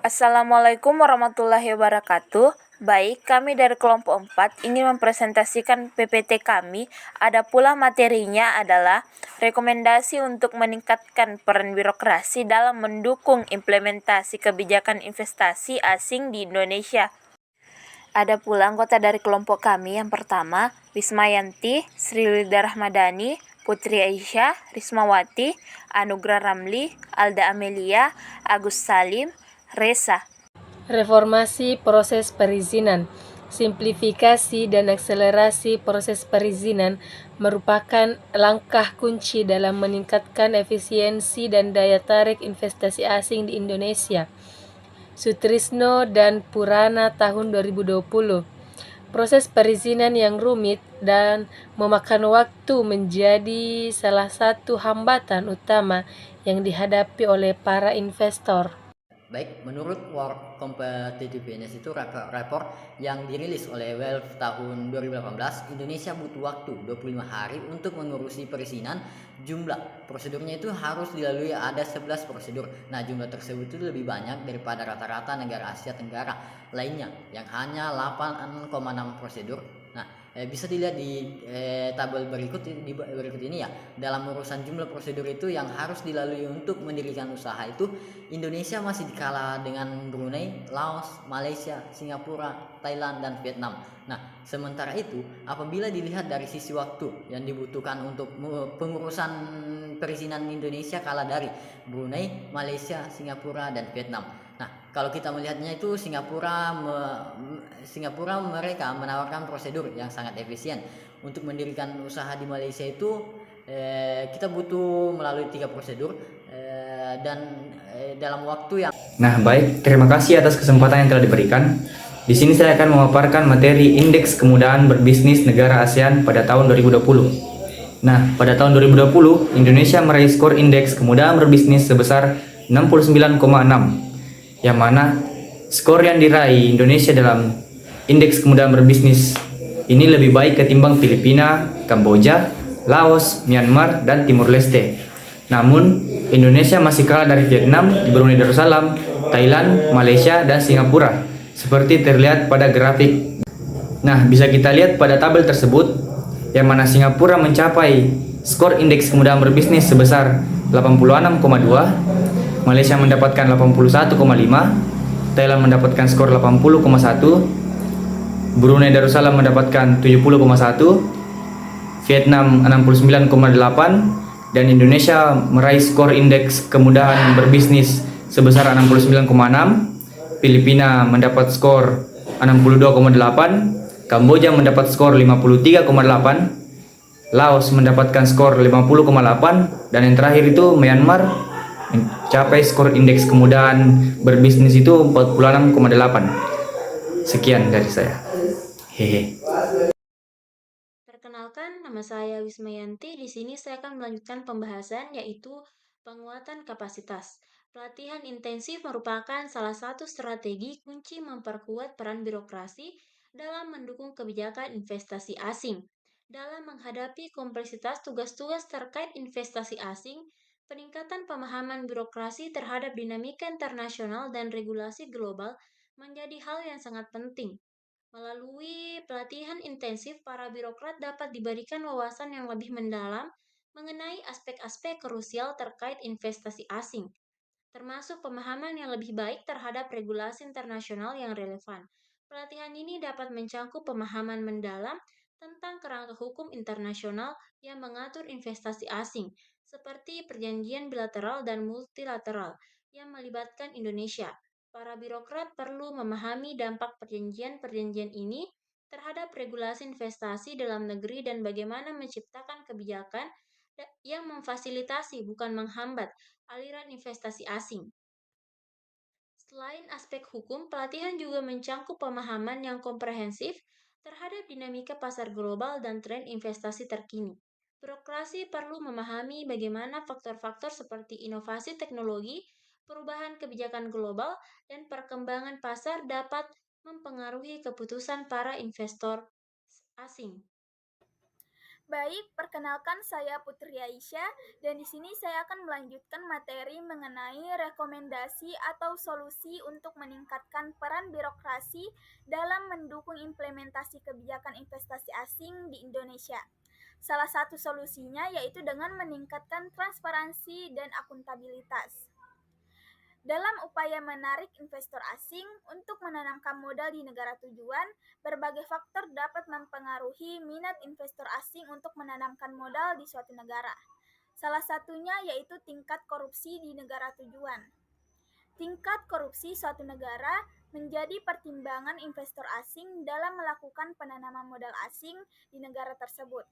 Assalamualaikum warahmatullahi wabarakatuh. Baik, kami dari kelompok 4 ingin mempresentasikan PPT kami. Ada pula materinya adalah rekomendasi untuk meningkatkan peran birokrasi dalam mendukung implementasi kebijakan investasi asing di Indonesia. Ada pula anggota dari kelompok kami yang pertama, Wismayanti, Sri Lida Rahmadani, Putri Aisyah, Rismawati, Anugrah Ramli, Alda Amelia, Agus Salim, Reza. Reformasi proses perizinan. Simplifikasi dan akselerasi proses perizinan merupakan langkah kunci dalam meningkatkan efisiensi dan daya tarik investasi asing di Indonesia. Sutrisno dan Purana tahun 2020. Proses perizinan yang rumit dan memakan waktu menjadi salah satu hambatan utama yang dihadapi oleh para investor. Baik, menurut World Competitiveness itu report yang dirilis oleh Wealth tahun 2018, Indonesia butuh waktu 25 hari untuk mengurusi perizinan. Jumlah prosedurnya itu harus dilalui ada 11 prosedur. Nah, jumlah tersebut itu lebih banyak daripada rata-rata negara Asia Tenggara lainnya yang hanya 8,6 prosedur. Nah, bisa dilihat di tabel berikut ini ya. Dalam urusan jumlah prosedur itu yang harus dilalui untuk mendirikan usaha itu, Indonesia masih kalah dengan Brunei, Laos, Malaysia, Singapura, Thailand, dan Vietnam. Nah, sementara itu, apabila dilihat dari sisi waktu yang dibutuhkan untuk pengurusan perizinan Indonesia kalah dari Brunei, Malaysia, Singapura, dan Vietnam. Nah, kalau kita melihatnya itu Singapura mereka menawarkan prosedur yang sangat efisien. Untuk mendirikan usaha di Malaysia itu kita butuh melalui 3 prosedur dan dalam waktu yang. Nah, baik, terima kasih atas kesempatan yang telah diberikan. Di sini saya akan memaparkan materi Indeks Kemudahan Berbisnis Negara ASEAN pada tahun 2020. Nah, pada tahun 2020, Indonesia meraih skor Indeks Kemudahan Berbisnis sebesar 69,6, yang mana skor yang diraih Indonesia dalam Indeks Kemudahan Berbisnis ini lebih baik ketimbang Filipina, Kamboja, Laos, Myanmar, dan Timur Leste. Namun, Indonesia masih kalah dari Vietnam, Brunei Darussalam, Thailand, Malaysia, dan Singapura, seperti terlihat pada grafik. Nah, bisa kita lihat pada tabel tersebut, yang mana Singapura mencapai skor indeks kemudahan berbisnis sebesar 86,2, Malaysia mendapatkan 81,5, Thailand mendapatkan skor 80,1, Brunei Darussalam mendapatkan 70,1, Vietnam 69,8, dan Indonesia meraih skor indeks kemudahan berbisnis sebesar 69,6, Filipina mendapat skor 62,8, Kamboja mendapat skor 53,8, Laos mendapatkan skor 50,8, dan yang terakhir itu Myanmar mencapai skor indeks kemudahan berbisnis itu 46,8. Sekian dari saya. Hehe. Perkenalkan, nama saya Wismayanti. Di sini saya akan melanjutkan pembahasan yaitu penguatan kapasitas. Pelatihan intensif merupakan salah satu strategi kunci memperkuat peran birokrasi dalam mendukung kebijakan investasi asing. Dalam menghadapi kompleksitas tugas-tugas terkait investasi asing, peningkatan pemahaman birokrasi terhadap dinamika internasional dan regulasi global menjadi hal yang sangat penting. Melalui pelatihan intensif, para birokrat dapat diberikan wawasan yang lebih mendalam mengenai aspek-aspek krusial terkait investasi asing, termasuk pemahaman yang lebih baik terhadap regulasi internasional yang relevan. Pelatihan ini dapat mencangkup pemahaman mendalam tentang kerangka hukum internasional yang mengatur investasi asing, seperti perjanjian bilateral dan multilateral yang melibatkan Indonesia. Para birokrat perlu memahami dampak perjanjian-perjanjian ini terhadap regulasi investasi dalam negeri dan bagaimana menciptakan kebijakan yang memfasilitasi, bukan menghambat, aliran investasi asing. Selain aspek hukum, pelatihan juga mencangkup pemahaman yang komprehensif terhadap dinamika pasar global dan tren investasi terkini. Birokrasi perlu memahami bagaimana faktor-faktor seperti inovasi teknologi, perubahan kebijakan global, dan perkembangan pasar dapat mempengaruhi keputusan para investor asing. Baik, perkenalkan saya Putri Aisyah dan di sini saya akan melanjutkan materi mengenai rekomendasi atau solusi untuk meningkatkan peran birokrasi dalam mendukung implementasi kebijakan investasi asing di Indonesia. Salah satu solusinya yaitu dengan meningkatkan transparansi dan akuntabilitas. Dalam upaya menarik investor asing untuk menanamkan modal di negara tujuan, berbagai faktor dapat mempengaruhi minat investor asing untuk menanamkan modal di suatu negara. Salah satunya yaitu tingkat korupsi di negara tujuan. Tingkat korupsi suatu negara menjadi pertimbangan investor asing dalam melakukan penanaman modal asing di negara tersebut.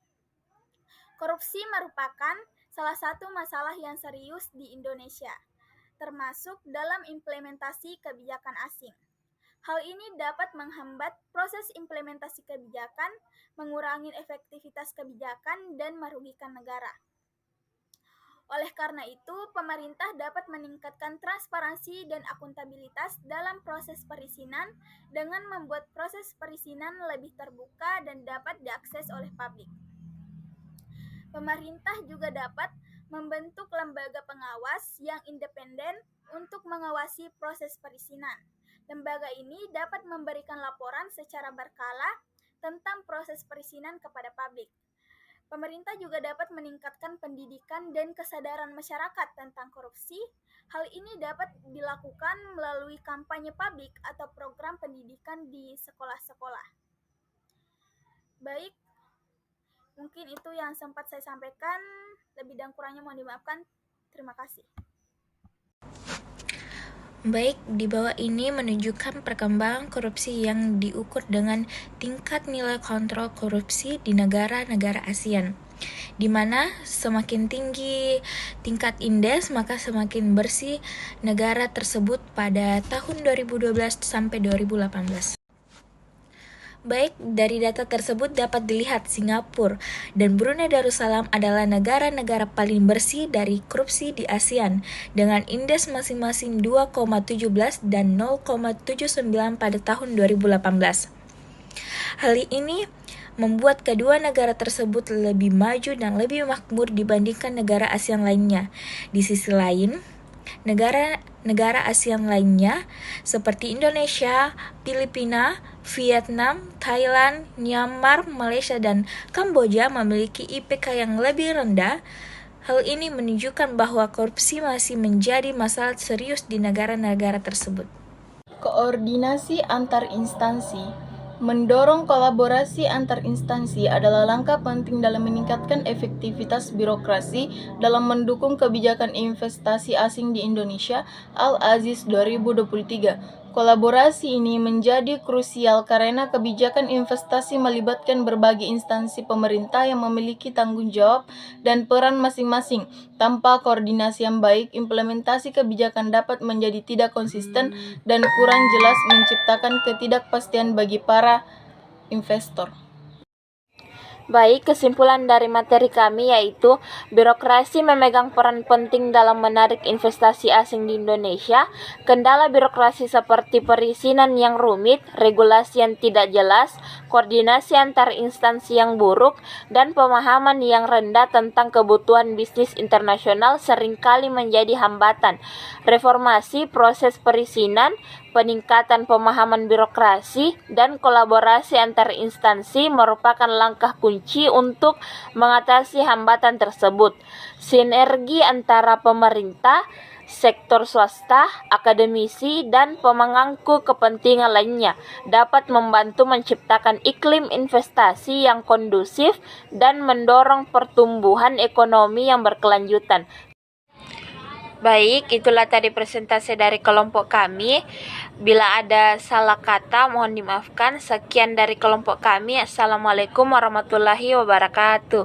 Korupsi merupakan salah satu masalah yang serius di Indonesia, termasuk dalam implementasi kebijakan asing. Hal ini dapat menghambat proses implementasi kebijakan, mengurangi efektivitas kebijakan, dan merugikan negara. Oleh karena itu, pemerintah dapat meningkatkan transparansi dan akuntabilitas dalam proses perizinan dengan membuat proses perizinan lebih terbuka dan dapat diakses oleh publik. Pemerintah juga dapat membentuk lembaga pengawas yang independen untuk mengawasi proses perizinan. Lembaga ini dapat memberikan laporan secara berkala tentang proses perizinan kepada publik. Pemerintah juga dapat meningkatkan pendidikan dan kesadaran masyarakat tentang korupsi. Hal ini dapat dilakukan melalui kampanye publik atau program pendidikan di sekolah-sekolah. Baik, mungkin itu yang sempat saya sampaikan. Lebih dan kurangnya mohon dimaafkan. Terima kasih. Baik, di bawah ini menunjukkan perkembangan korupsi yang diukur dengan tingkat nilai kontrol korupsi di negara-negara ASEAN, di mana semakin tinggi tingkat indeks maka semakin bersih negara tersebut pada tahun 2012 sampai 2018. Baik, dari data tersebut dapat dilihat Singapura dan Brunei Darussalam adalah negara-negara paling bersih dari korupsi di ASEAN dengan indeks masing-masing 2,17 dan 0,79 pada tahun 2018. Hal ini membuat kedua negara tersebut lebih maju dan lebih makmur dibandingkan negara ASEAN lainnya. Di sisi lain, negara ASEAN lainnya seperti Indonesia, Filipina, Vietnam, Thailand, Myanmar, Malaysia, dan Kamboja memiliki IPK yang lebih rendah. Hal ini menunjukkan bahwa korupsi masih menjadi masalah serius di negara-negara tersebut. Koordinasi antar instansi. Mendorong kolaborasi antar instansi adalah langkah penting dalam meningkatkan efektivitas birokrasi dalam mendukung kebijakan investasi asing di Indonesia. Al-Aziz 2023. Kolaborasi ini menjadi krusial karena kebijakan investasi melibatkan berbagai instansi pemerintah yang memiliki tanggung jawab dan peran masing-masing. Tanpa koordinasi yang baik, implementasi kebijakan dapat menjadi tidak konsisten dan kurang jelas, menciptakan ketidakpastian bagi para investor. Baik, kesimpulan dari materi kami yaitu birokrasi memegang peran penting dalam menarik investasi asing di Indonesia. Kendala birokrasi seperti perizinan yang rumit, regulasi yang tidak jelas, koordinasi antar instansi yang buruk, dan pemahaman yang rendah tentang kebutuhan bisnis internasional seringkali menjadi hambatan. Reformasi proses perizinan, peningkatan pemahaman birokrasi, dan kolaborasi antar instansi merupakan langkah kunci untuk mengatasi hambatan tersebut. Sinergi antara pemerintah, sektor swasta, akademisi, dan pemangku kepentingan lainnya dapat membantu menciptakan iklim investasi yang kondusif dan mendorong pertumbuhan ekonomi yang berkelanjutan. Baik, itulah tadi presentasi dari kelompok kami. Bila ada salah kata, mohon dimaafkan. Sekian dari kelompok kami. Assalamualaikum warahmatullahi wabarakatuh.